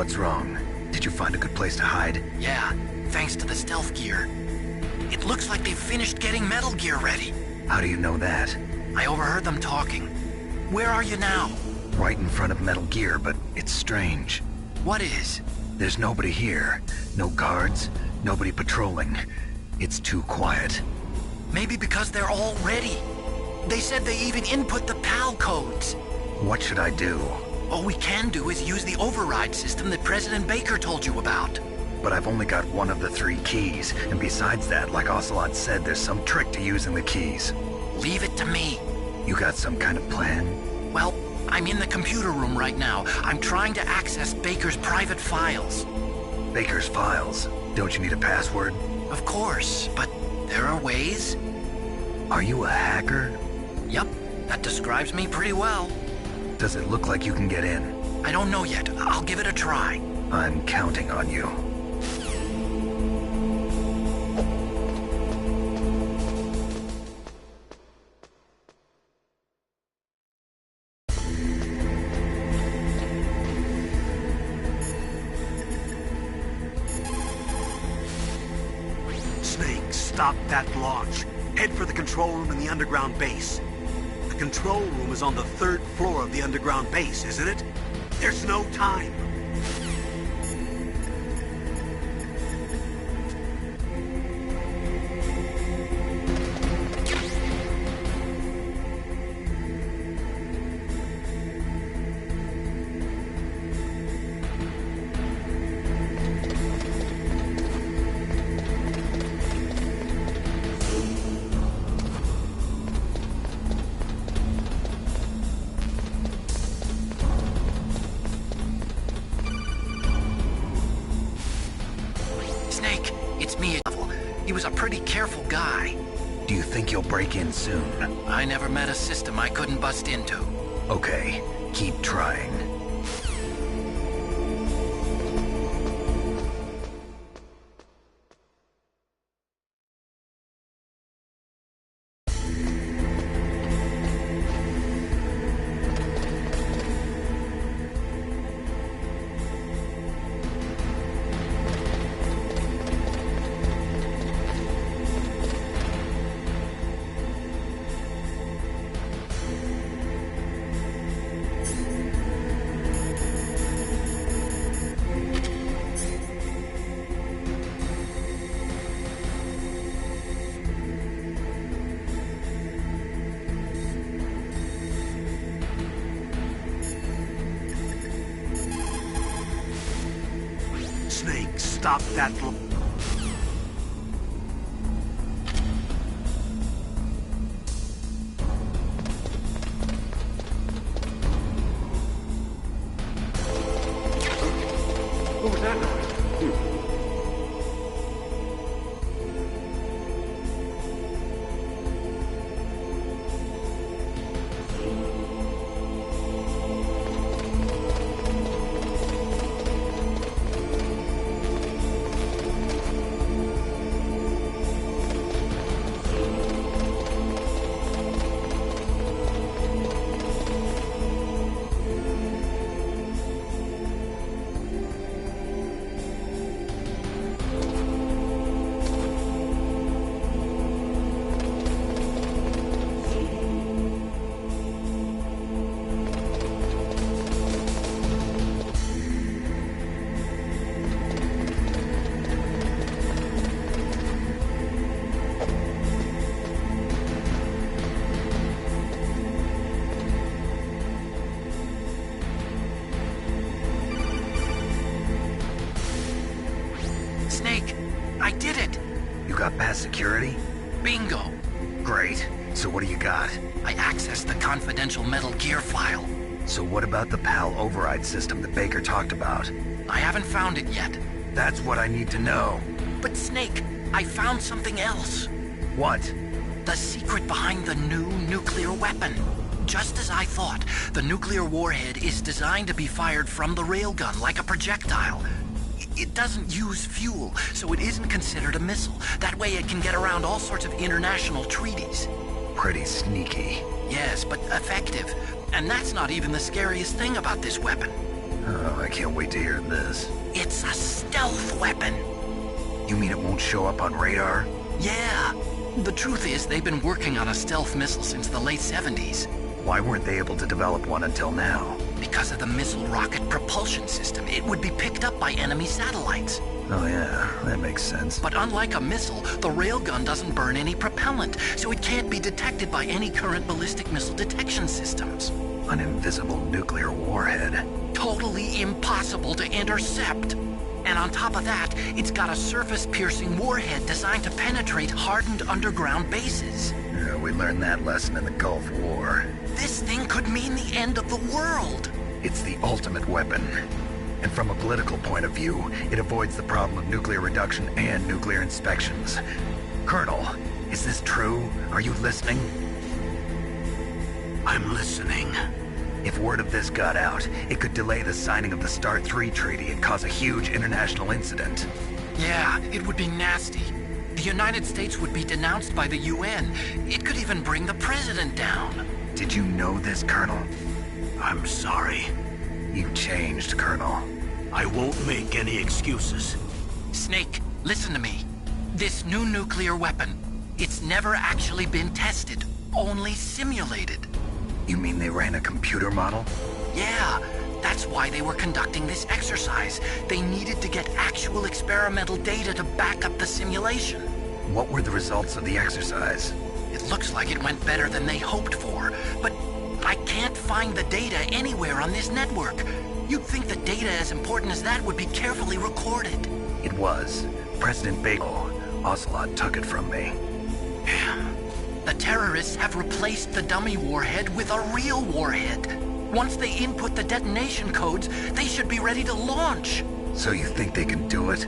What's wrong? Did you find a good place to hide? Yeah, thanks to the stealth gear. It looks like they've finished getting Metal Gear ready. How do you know that? I overheard them talking. Where are you now? Right in front of Metal Gear, but it's strange. What is? There's nobody here. No guards, nobody patrolling. It's too quiet. Maybe because they're all ready. They said they even input the PAL codes. What should I do? All we can do is use the override system that President Baker told you about. But I've only got one of the 3 keys, and besides that, like Ocelot said, there's some trick to using the keys. Leave it to me. You got some kind of plan? Well, I'm in the computer room right now. I'm trying to access Baker's private files. Baker's files? Don't you need a password? Of course, but there are ways. Are you a hacker? Yep, that describes me pretty well. Does it look like you can get in? I don't know yet. I'll give it a try. I'm counting on you. Snake, stop that launch. Head for the control room in the underground base. The control room is on the 3rd floor of the underground base, isn't it? There's no time. He was a pretty careful guy. Do you think you'll break in soon? I never met a system I couldn't bust into. Okay, keep trying. Snake, stop that. What was that noise? Snake, I did it! You got past security? Bingo! Great. So what do you got? I accessed the confidential Metal Gear file. So what about the PAL override system that Baker talked about? I haven't found it yet. That's what I need to know. But Snake, I found something else. What? The secret behind the new nuclear weapon. Just as I thought, the nuclear warhead is designed to be fired from the railgun like a projectile. It doesn't use fuel, so it isn't considered a missile. That way it can get around all sorts of international treaties. Pretty sneaky. Yes, but effective. And that's not even the scariest thing about this weapon. Oh, I can't wait to hear this. It's a stealth weapon. You mean it won't show up on radar? Yeah. The truth is, they've been working on a stealth missile since the late 70s. Why weren't they able to develop one until now? Because of the missile rocket propulsion system, it would be picked up by enemy satellites. Oh yeah, that makes sense. But unlike a missile, the railgun doesn't burn any propellant, so it can't be detected by any current ballistic missile detection systems. An invisible nuclear warhead. Totally impossible to intercept. And on top of that, it's got a surface-piercing warhead designed to penetrate hardened underground bases. Yeah, we learned that lesson in the Gulf War. This thing could mean the end of the world. It's the ultimate weapon. And from a political point of view, it avoids the problem of nuclear reduction and nuclear inspections. Colonel, is this true? Are you listening? I'm listening. If word of this got out, it could delay the signing of the START 3 treaty and cause a huge international incident. Yeah, it would be nasty. The United States would be denounced by the UN. It could even bring the president down. Did you know this, Colonel? I'm sorry. You changed, Colonel. I won't make any excuses. Snake, listen to me. This new nuclear weapon, it's never actually been tested, only simulated. You mean they ran a computer model? Yeah, that's why they were conducting this exercise. They needed to get actual experimental data to back up the simulation. What were the results of the exercise? It looks like it went better than they hoped for, but I can't find the data anywhere on this network. You'd think the data as important as that would be carefully recorded. It was. President Baker, Ocelot took it from me. Damn. The terrorists have replaced the dummy warhead with a real warhead. Once they input the detonation codes, they should be ready to launch. So you think they can do it?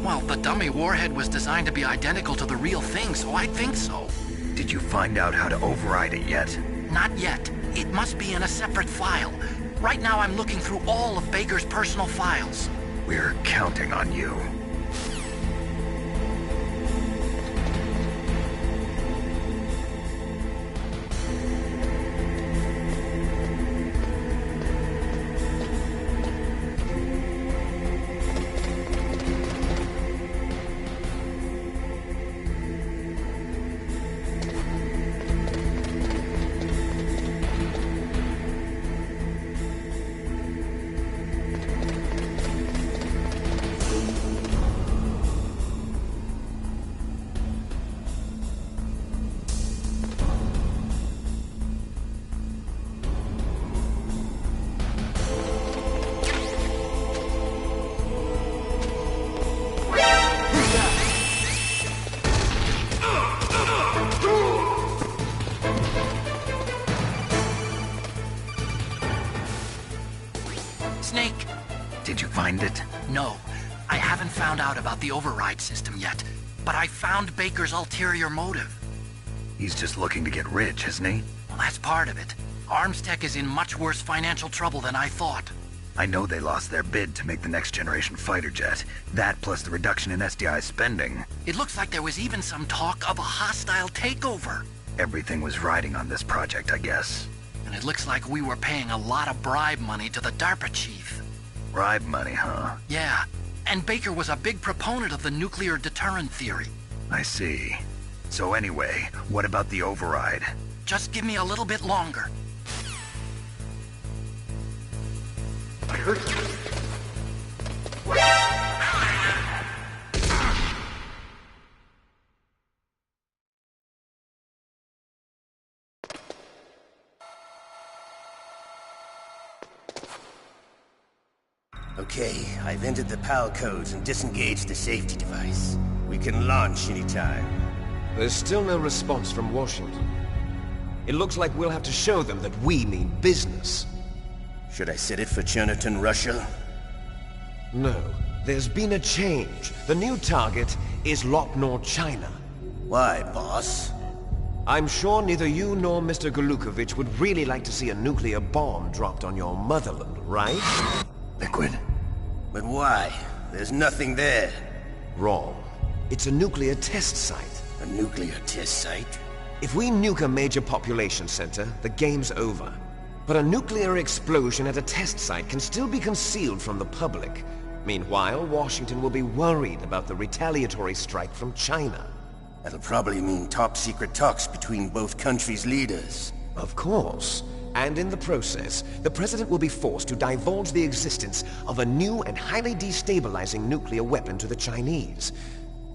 Well, the dummy warhead was designed to be identical to the real thing, so I think so. Did you find out how to override it yet? Not yet. It must be in a separate file. Right now I'm looking through all of Baker's personal files. We're counting on you. Snake! Did you find it? No, I haven't found out about the override system yet, but I found Baker's ulterior motive. He's just looking to get rich, isn't he? Well, that's part of it. Armstech is in much worse financial trouble than I thought. I know they lost their bid to make the next generation fighter jet. That plus the reduction in SDI spending. It looks like there was even some talk of a hostile takeover. Everything was riding on this project, I guess. And it looks like we were paying a lot of bribe money to the DARPA chief. Bribe money, huh? Yeah, and Baker was a big proponent of the nuclear deterrent theory. I see. So anyway, what about the override? Just give me a little bit longer. I heard you. Okay, I've entered the PAL codes and disengaged the safety device. We can launch anytime. There's still no response from Washington. It looks like we'll have to show them that we mean business. Should I set it for Cherniton, Russia? No, there's been a change. The new target is Lopnor, China. Why, boss? I'm sure neither you nor Mr. Golukovich would really like to see a nuclear bomb dropped on your motherland, right? Liquid. But why? There's nothing there. Wrong. It's a nuclear test site. A nuclear test site? If we nuke a major population center, the game's over. But a nuclear explosion at a test site can still be concealed from the public. Meanwhile, Washington will be worried about the retaliatory strike from China. That'll probably mean top-secret talks between both countries' leaders. Of course. And in the process, the President will be forced to divulge the existence of a new and highly destabilizing nuclear weapon to the Chinese.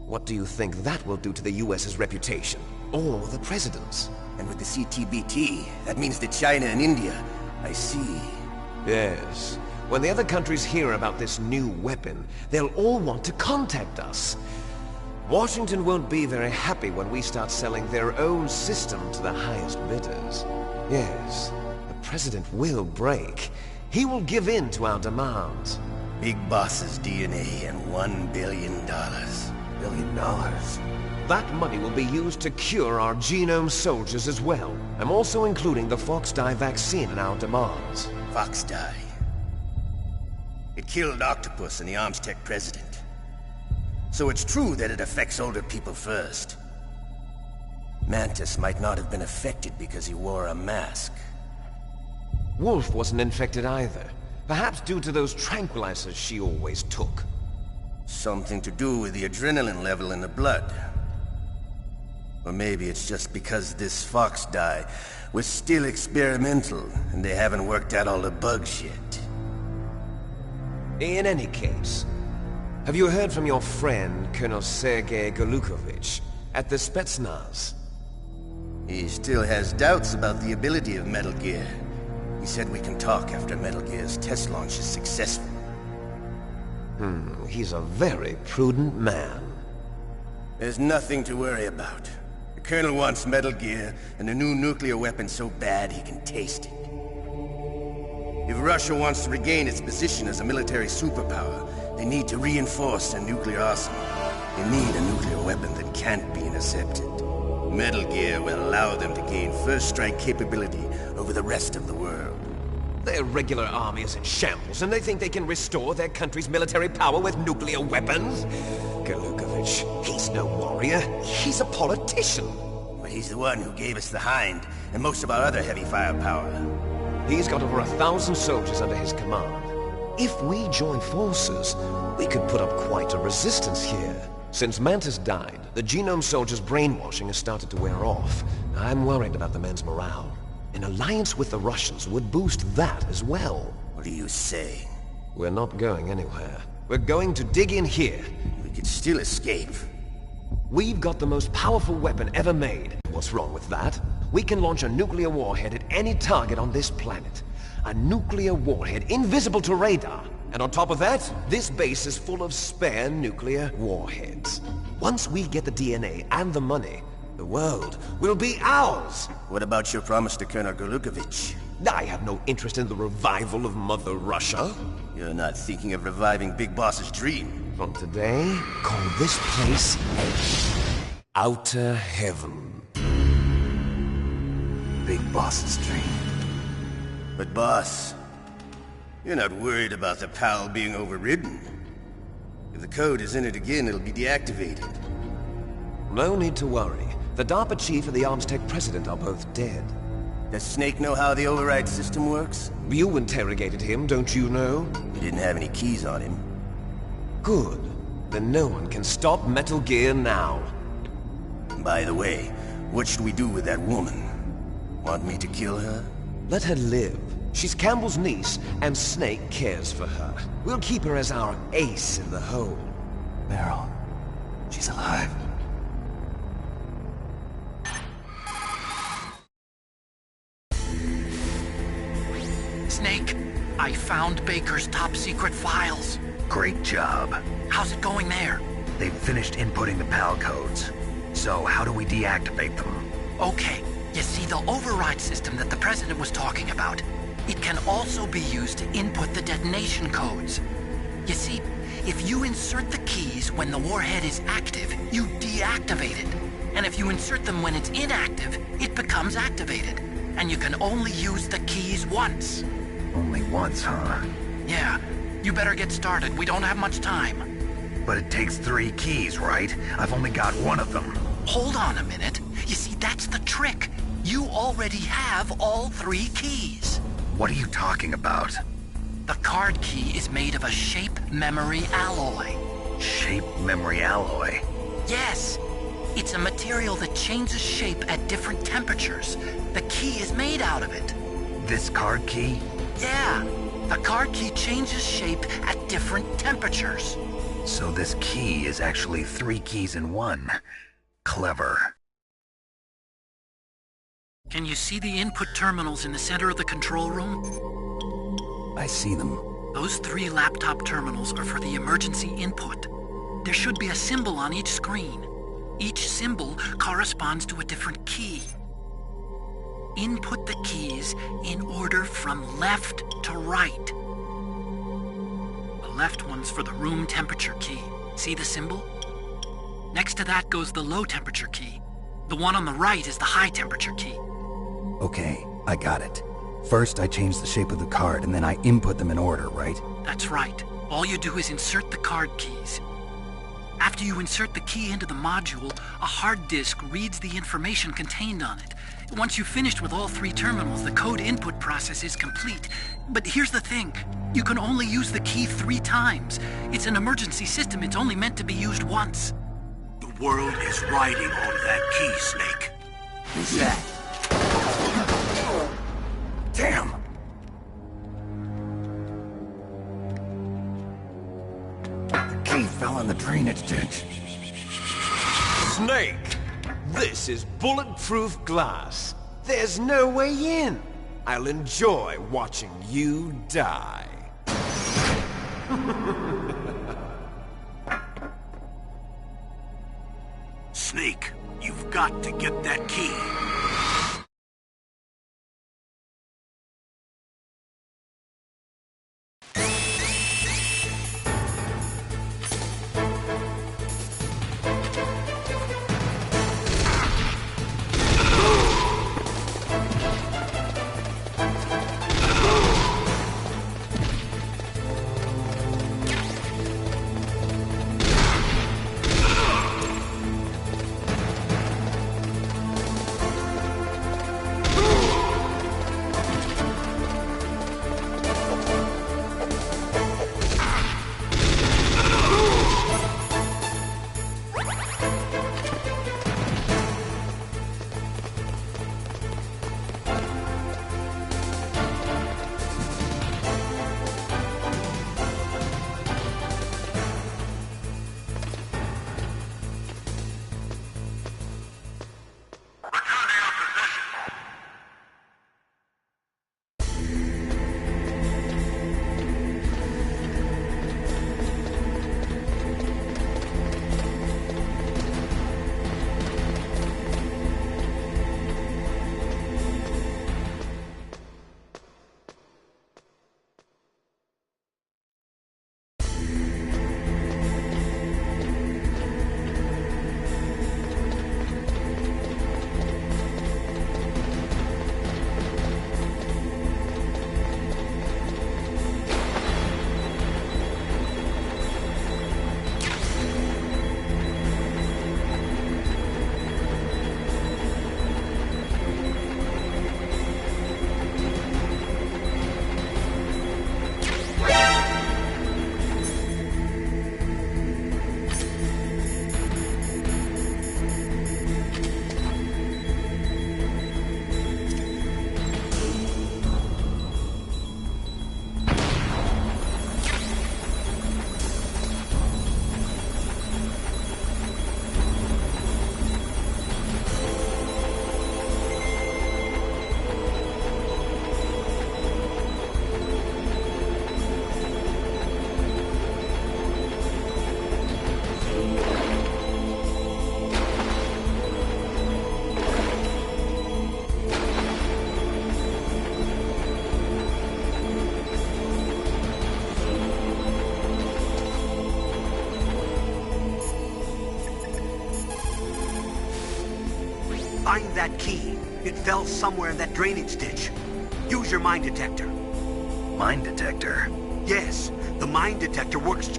What do you think that will do to the US's reputation? Or the President's? And with the CTBT, that means that China and India... I see. Yes. When the other countries hear about this new weapon, they'll all want to contact us. Washington won't be very happy when we start selling their own system to the highest bidders. Yes, the President will break. He will give in to our demands. Big Boss's DNA and $1 billion. $1 billion? That money will be used to cure our genome soldiers as well. I'm also including the Fox-Die vaccine in our demands. Fox-Die? It killed Octopus and the Armstech president. So it's true that it affects older people first. Mantis might not have been affected because he wore a mask. Wolf wasn't infected either. Perhaps due to those tranquilizers she always took. Something to do with the adrenaline level in the blood. Or maybe it's just because this Fox-Die was still experimental and they haven't worked out all the bugs yet. In any case, have you heard from your friend, Colonel Sergei Golukovich, at the Spetsnaz? He still has doubts about the ability of Metal Gear. He said we can talk after Metal Gear's test launch is successful. He's a very prudent man. There's nothing to worry about. The Colonel wants Metal Gear and a new nuclear weapon so bad he can taste it. If Russia wants to regain its position as a military superpower, they need to reinforce their nuclear arsenal. They need a nuclear weapon that can't be intercepted. Metal Gear will allow them to gain first strike capability over the rest of the world. Their regular army is in shambles, and they think they can restore their country's military power with nuclear weapons? Golukovich, he's no warrior. He's a politician. But he's the one who gave us the Hind and most of our other heavy firepower. He's got over 1,000 soldiers under his command. If we join forces, we could put up quite a resistance here. Since Mantis died, the genome soldiers' brainwashing has started to wear off. I'm worried about the men's morale. An alliance with the Russians would boost that as well. What are you saying? We're not going anywhere. We're going to dig in here. We could still escape. We've got the most powerful weapon ever made. What's wrong with that? We can launch a nuclear warhead at any target on this planet. A nuclear warhead invisible to radar. And on top of that, this base is full of spare nuclear warheads. Once we get the DNA and the money, the world will be ours! What about your promise to Colonel Golukovich? I have no interest in the revival of Mother Russia. You're not thinking of reviving Big Boss's dream. From today, call this place Outer Heaven. Big Boss's dream. But boss, you're not worried about the PAL being overridden. If the code is in it again, it'll be deactivated. No need to worry. The DARPA chief and the Armstech president are both dead. Does Snake know how the override system works? You interrogated him, don't you know? He didn't have any keys on him. Good. Then no one can stop Metal Gear now. By the way, what should we do with that woman? Want me to kill her? Let her live. She's Campbell's niece, and Snake cares for her. We'll keep her as our ace in the hole. Meryl, she's alive. Snake, I found Baker's top-secret files. Great job. How's it going there? They've finished inputting the PAL codes. So how do we deactivate them? Okay, you see the override system that the President was talking about. It can also be used to input the detonation codes. You see, if you insert the keys when the warhead is active, you deactivate it. And if you insert them when it's inactive, it becomes activated. And you can only use the keys once. Only once, huh? Yeah, you better get started. We don't have much time. But it takes 3 keys, right? I've only got 1 of them. Hold on a minute. You see, that's the trick. You already have all 3 keys. What are you talking about? The card key is made of a shape memory alloy. Shape memory alloy? Yes. It's a material that changes shape at different temperatures. The key is made out of it. This card key? Yeah. The card key changes shape at different temperatures. So this key is actually 3 keys in one. Clever. Can you see the input terminals in the center of the control room? I see them. Those 3 laptop terminals are for the emergency input. There should be a symbol on each screen. Each symbol corresponds to a different key. Input the keys in order from left to right. The left one's for the room temperature key. See the symbol? Next to that goes the low temperature key. The one on the right is the high temperature key. Okay, I got it. First, I change the shape of the card, and then I input them in order, right? That's right. All you do is insert the card keys. After you insert the key into the module, a hard disk reads the information contained on it. Once you've finished with all 3 terminals, the code input process is complete. But here's the thing. You can only use the key 3 times. It's an emergency system. It's only meant to be used once. The world is riding on that key, Snake. Who's that? Damn! The key fell in the drainage ditch. Snake! This is bulletproof glass. There's no way in. I'll enjoy watching you die. Snake, you've got to get that key. Find that key. It fell somewhere in that drainage ditch. Use your mine detector. Mine detector? Yes, the mine detector works.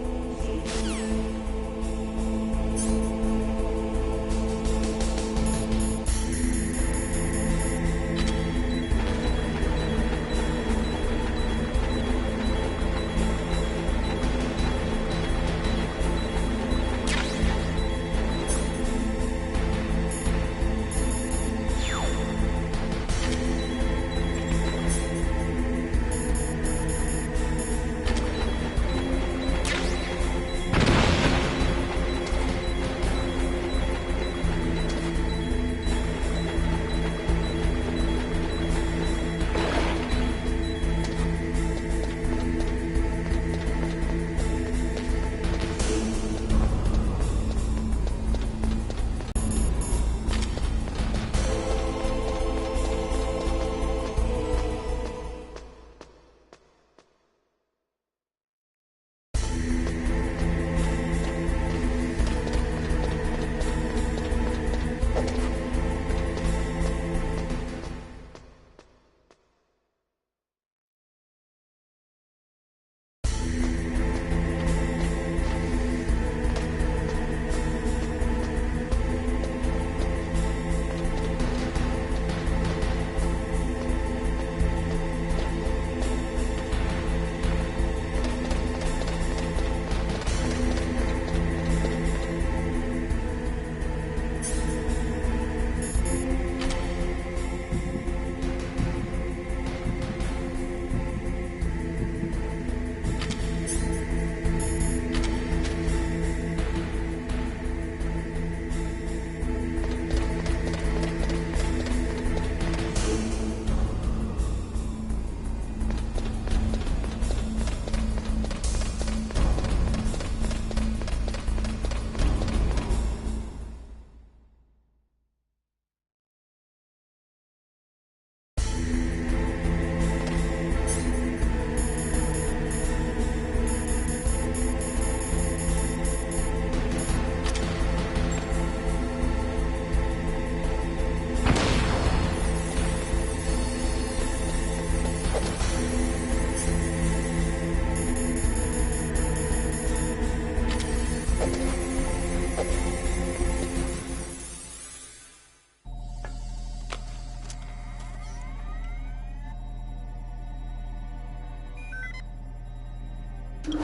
PAL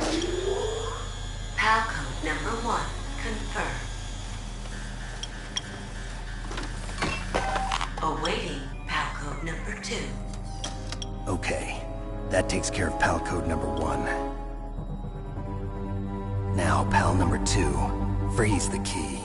code number 1 confirmed. Awaiting PAL code number 2. Okay, that takes care of PAL code number 1. Now, PAL number 2, freeze the key.